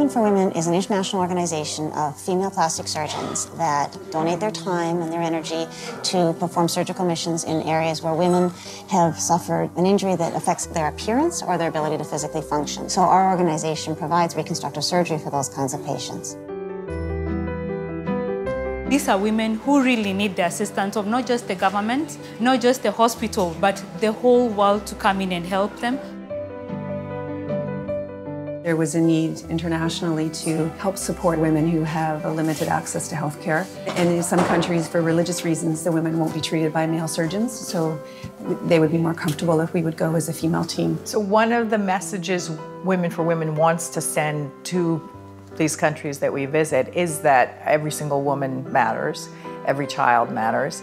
Women for Women is an international organization of female plastic surgeons that donate their time and their energy to perform surgical missions in areas where women have suffered an injury that affects their appearance or their ability to physically function. So our organization provides reconstructive surgery for those kinds of patients. These are women who really need the assistance of not just the government, not just the hospital, but the whole world to come in and help them. There was a need internationally to help support women who have a limited access to health care. And in some countries, for religious reasons, the women won't be treated by male surgeons, so they would be more comfortable if we would go as a female team. So one of the messages Women for Women wants to send to these countries that we visit is that every single woman matters, every child matters.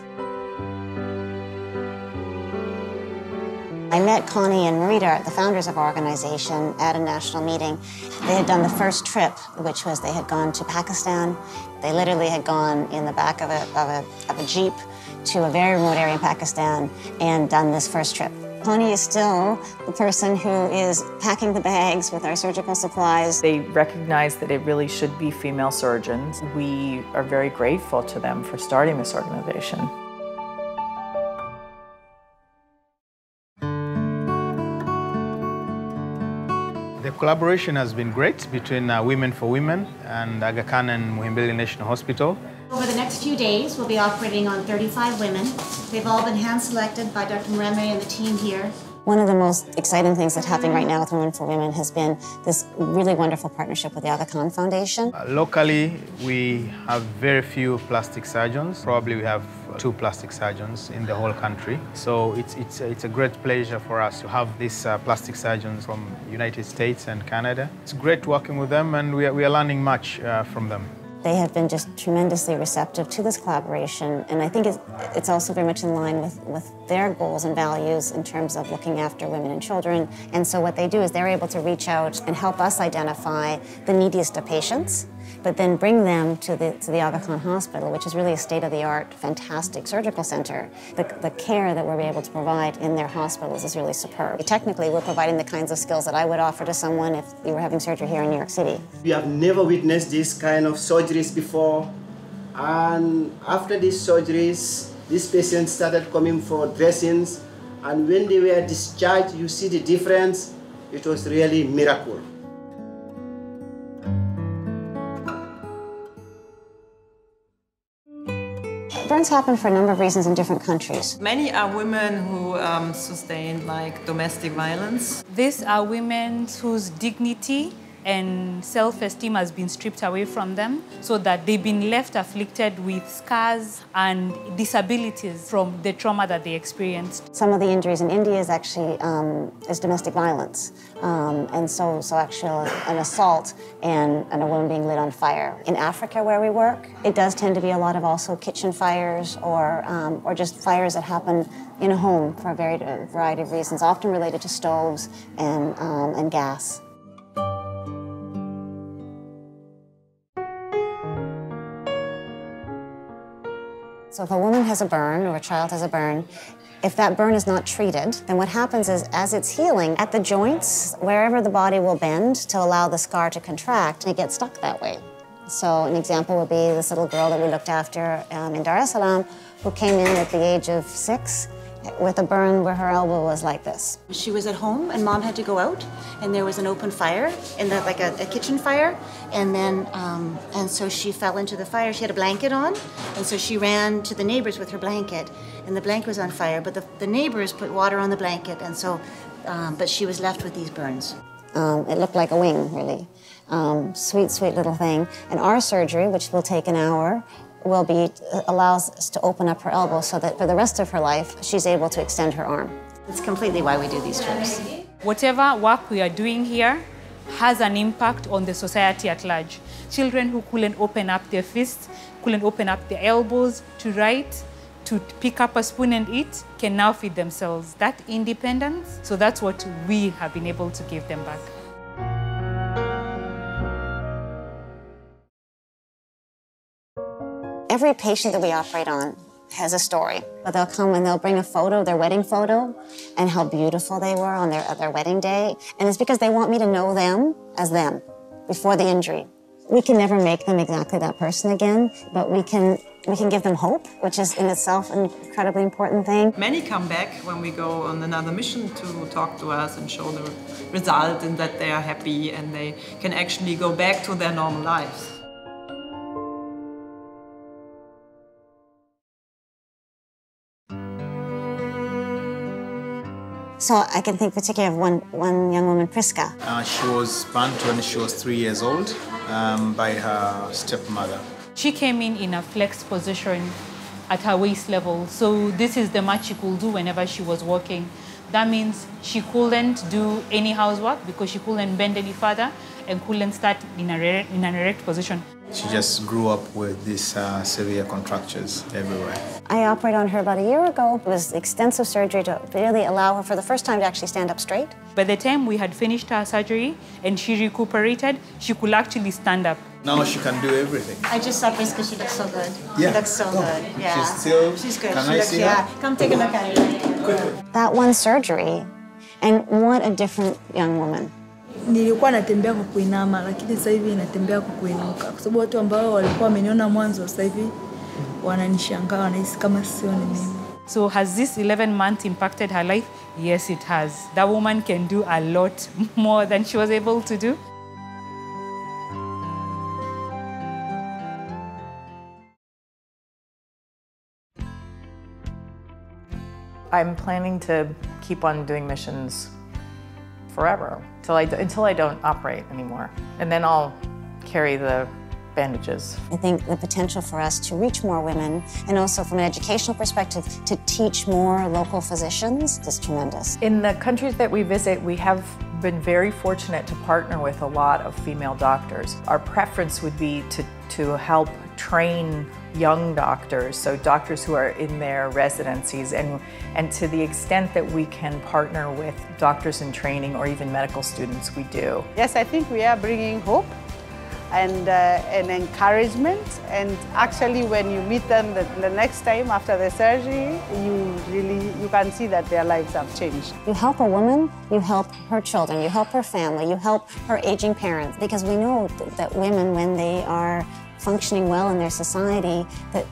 I met Connie and Marita, the founders of our organization, at a national meeting. They had done the first trip, which was they had gone to Pakistan. They literally had gone in the back of a Jeep to a very remote area in Pakistan and done this first trip. Connie is still the person who is packing the bags with our surgical supplies. They recognize that it really should be female surgeons. We are very grateful to them for starting this organization. The collaboration has been great between Women for Women and Aga Khan and Muhimbili National Hospital. Over the next few days, we'll be operating on 35 women. They've all been hand-selected by Dr. Mreme and the team here. One of the most exciting things that's happening right now with Women for Women has been this really wonderful partnership with the Aga Khan Foundation. Locally, we have very few plastic surgeons. Probably we have 2 plastic surgeons in the whole country. So it's a great pleasure for us to have these plastic surgeons from United States and Canada. It's great working with them, and we are learning much from them. They have been just tremendously receptive to this collaboration, and I think it's also very much in line with their goals and values in terms of looking after women and children. And so what they do is they're able to reach out and help us identify the neediest of patients, but then bring them to the Aga Khan Hospital, which is really a state-of-the-art, fantastic surgical center. The care that we're able to provide in their hospitals is really superb. Technically, we're providing the kinds of skills that I would offer to someone if you were having surgery here in New York City. We have never witnessed this kind of surgeries before, and after these surgeries, these patients started coming for dressings, and when they were discharged, you see the difference. It was really a miracle. Burns happen for a number of reasons in different countries. Many are women who sustain domestic violence. These are women whose dignity and self-esteem has been stripped away from them, so that they've been left afflicted with scars and disabilities from the trauma that they experienced. Some of the injuries in India is actually is domestic violence, and so actually an assault and a woman being lit on fire. In Africa, where we work, it does tend to be a lot of also kitchen fires or just fires that happen in a home for a variety of reasons, often related to stoves and gas. So if a woman has a burn or a child has a burn, if that burn is not treated, then what happens is as it's healing, at the joints, wherever the body will bend to allow the scar to contract, it gets stuck that way. So an example would be this little girl that we looked after in Dar es Salaam who came in at the age of 6 with a burn where her elbow was like this. She was at home and Mom had to go out, and there was an open fire, like a kitchen fire, and then and so she fell into the fire. She had a blanket on, and so she ran to the neighbors with her blanket, and the blanket was on fire, but the neighbors put water on the blanket, and so but she was left with these burns. It looked like a wing, really. Sweet, sweet little thing. And our surgery, which will take an hour, allows us to open up her elbow so that for the rest of her life, she's able to extend her arm. It's completely why we do these trips. Whatever work we are doing here has an impact on the society at large. Children who couldn't open up their fists, couldn't open up their elbows to write, to pick up a spoon and eat, can now feed themselves. That independence, so that's what we have been able to give them back. Every patient that we operate on has a story. But they'll come and they'll bring a photo, their wedding photo, and how beautiful they were on their wedding day. And it's because they want me to know them as them. before the injury. We can never make them exactly that person again, but we can give them hope, which is in itself an incredibly important thing. Many come back when we go on another mission to talk to us and show the result and that they are happy and they can actually go back to their normal lives. So I can think particularly of one young woman, Priska. She was burnt when she was 3 years old by her stepmother. She came in a flexed position at her waist level. So this is the much she could do whenever she was walking. That means she couldn't do any housework because she couldn't bend any further and couldn't start in an erect position. She just grew up with these severe contractures everywhere. I operated on her about a year ago. It was extensive surgery to really allow her for the first time to actually stand up straight. By the time we had finished her surgery and she recuperated, she could actually stand up. Now she can do everything. I just saw Priska, she looks so good. Yeah. She looks so good, yeah. She's good. Can she I looks, see yeah. her? Come take a look at it. That one surgery, and what a different young woman. Nilikuwa natembea kwa kuinama, lakini sasa hivi natembea kwa kuinuka. Kwa sababu watu ambao walikuwa wameniona mwanzo sasa hivi wananishangaa, wanahisi kama sio ni mimi. So has this 11 months impacted her life? Yes, it has. That woman can do a lot more than she was able to do. I'm planning to keep on doing missions forever, until I don't operate anymore. And then I'll carry the bandages. I think the potential for us to reach more women, and also from an educational perspective, to teach more local physicians is tremendous. In the countries that we visit, we have been very fortunate to partner with a lot of female doctors. Our preference would be to help train young doctors, so doctors who are in their residencies, and to the extent that we can partner with doctors in training or even medical students, we do. Yes, I think we are bringing hope and encouragement, and actually when you meet them the next time after the surgery, you can see that their lives have changed. You help a woman, you help her children, you help her family, you help her aging parents, because we know that women, when they are functioning well in their society,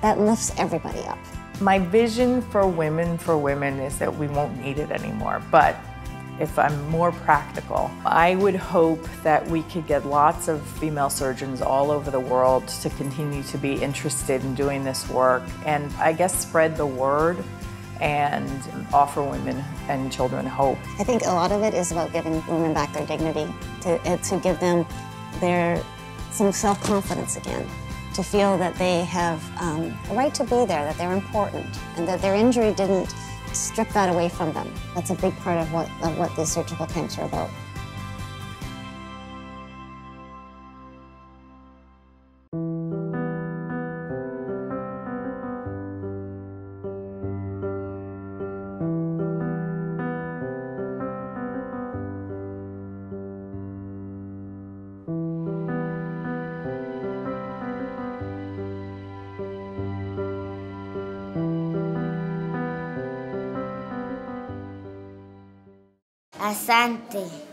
that lifts everybody up. My vision for women is that we won't need it anymore, but if I'm more practical, I would hope that we could get lots of female surgeons all over the world to continue to be interested in doing this work, and I guess spread the word and offer women and children hope. I think a lot of it is about giving women back their dignity, to give them some self-confidence again, to feel that they have a right to be there, that they're important, and that their injury didn't strip that away from them. That's a big part of what these surgical camps are about. Asante.